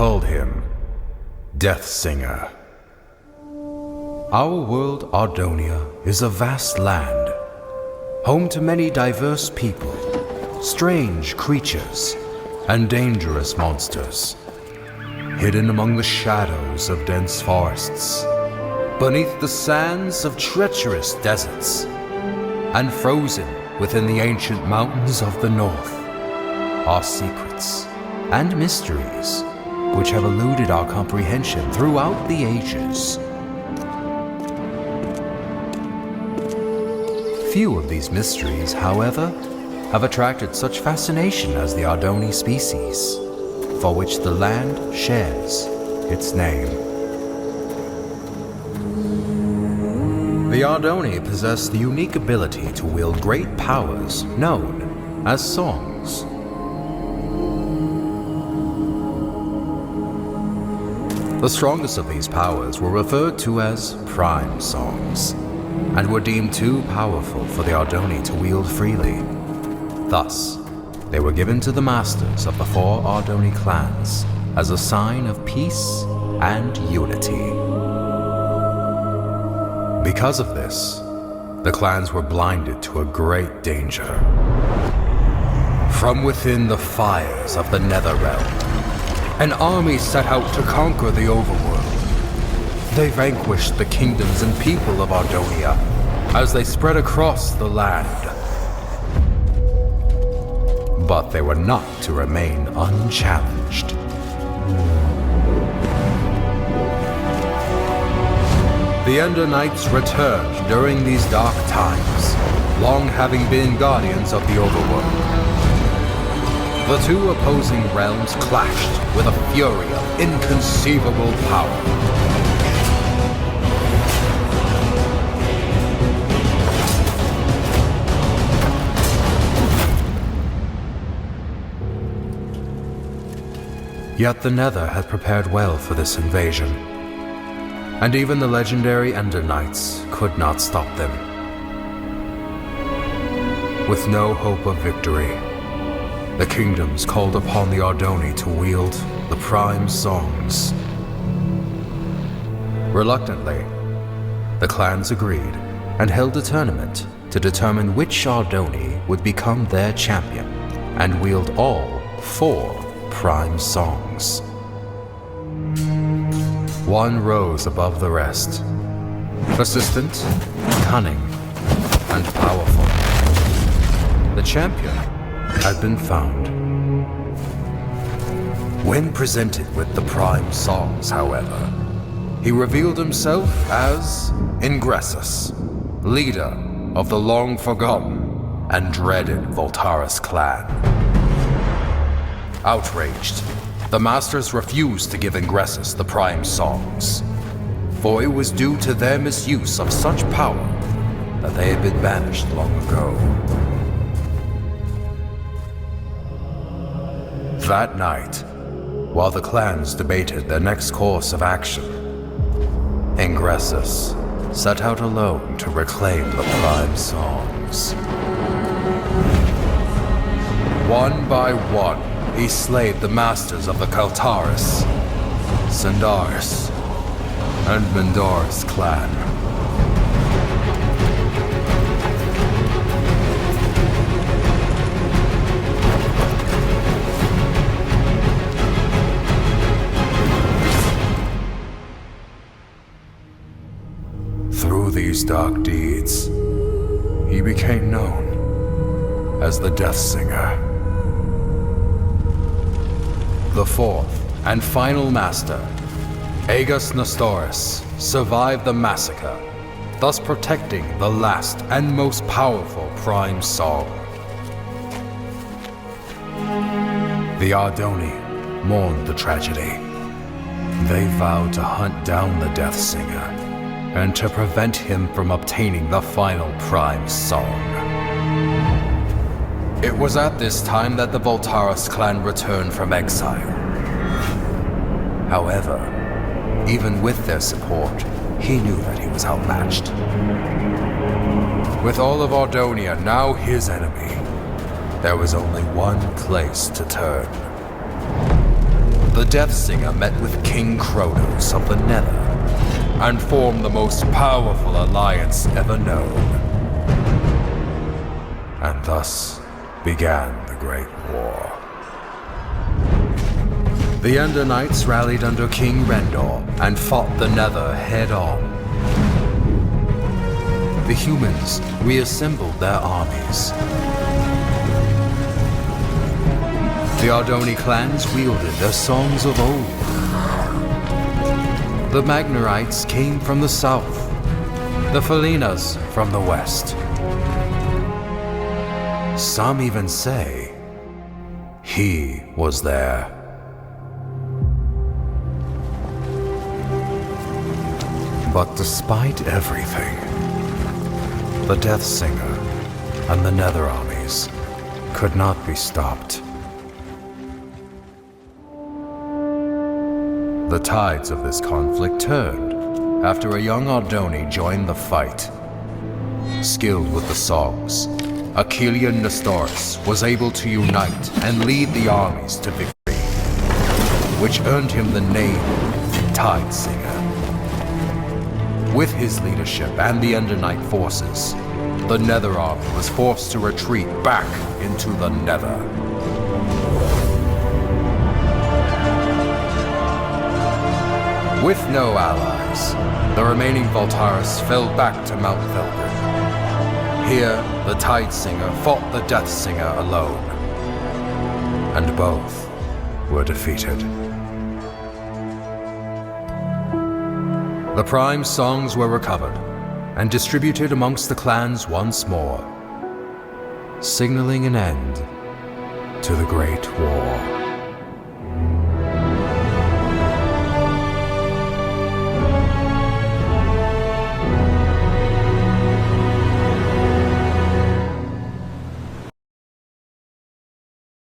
called him Deathsinger. Our world, Ardonia, is a vast land, home to many diverse people, strange creatures, and dangerous monsters, hidden among the shadows of dense forests, beneath the sands of treacherous deserts, and frozen within the ancient mountains of the north, are secrets and mysteries which have eluded our comprehension throughout the ages. Few of these mysteries, however, have attracted such fascination as the Ardoni species, for which the land shares its name. The Ardoni possess the unique ability to wield great powers known as songs. The strongest of these powers were referred to as prime songs, and were deemed too powerful for the Ardoni to wield freely. Thus, they were given to the masters of the 4 Ardoni clans as a sign of peace and unity. Because of this, the clans were blinded to a great danger. From within the fires of the Netherrealm, an army set out to conquer the overworld. They vanquished the kingdoms and people of Ardonia as they spread across the land. But they were not to remain unchallenged. The Ender Knights returned during these dark times, long having been guardians of the overworld. The 2 opposing realms clashed with a fury of inconceivable power. Yet the Nether had prepared well for this invasion, and even the legendary Ender Knights could not stop them. With no hope of victory, the kingdoms called upon the Ardoni to wield the prime songs. Reluctantly, the clans agreed and held a tournament to determine which Ardoni would become their champion and wield all 4 prime songs. One rose above the rest, persistent, cunning, and powerful. The champion had been found. When presented with the prime songs, however, he revealed himself as Ingressus, leader of the long-forgotten and dreaded Voltaris clan. Outraged, the masters refused to give Ingressus the prime songs, for it was due to their misuse of such power that they had been banished long ago. That night, while the clans debated their next course of action, Ingressus set out alone to reclaim the prime songs. One by one, he slayed the masters of the Kaltaris, Sandaris, and Mendoris clan. Through these dark deeds, he became known as the Deathsinger. The 4th and final master, Aegis Nestoris, survived the massacre, thus protecting the last and most powerful prime song. The Ardoni mourned the tragedy. They vowed to hunt down the Deathsinger and to prevent him from obtaining the final prime song. It was at this time that the Voltaris clan returned from exile. However, even with their support, he knew that he was outmatched. With all of Ardonia now his enemy, there was only one place to turn. the Death Singer met with King Kronos of the Nether and formed the most powerful alliance ever known. And thus began the Great War. The Ender Knights rallied under King Rendor and fought the Nether head-on. The humans reassembled their armies. The Ardoni clans wielded their songs of old. The Magnarites came from the south, the Felinas from the west. Some even say he was there. But despite everything, the Death Singer and the Nether armies could not be stopped. The tides of this conflict turned after a young Ardoni joined the fight. Skilled with the songs, Achillean Nestoris was able to unite and lead the armies to victory, which earned him the name Tide Singer. With his leadership and the Ender Knight forces, the Nether army was forced to retreat back into the Nether. With no allies, the remaining Voltaris fell back to Mount Velgrin. Here, the Tide Singer fought the Death Singer alone, and both were defeated. The Prime songs were recovered and distributed amongst the clans once more, signaling an end to the Great War.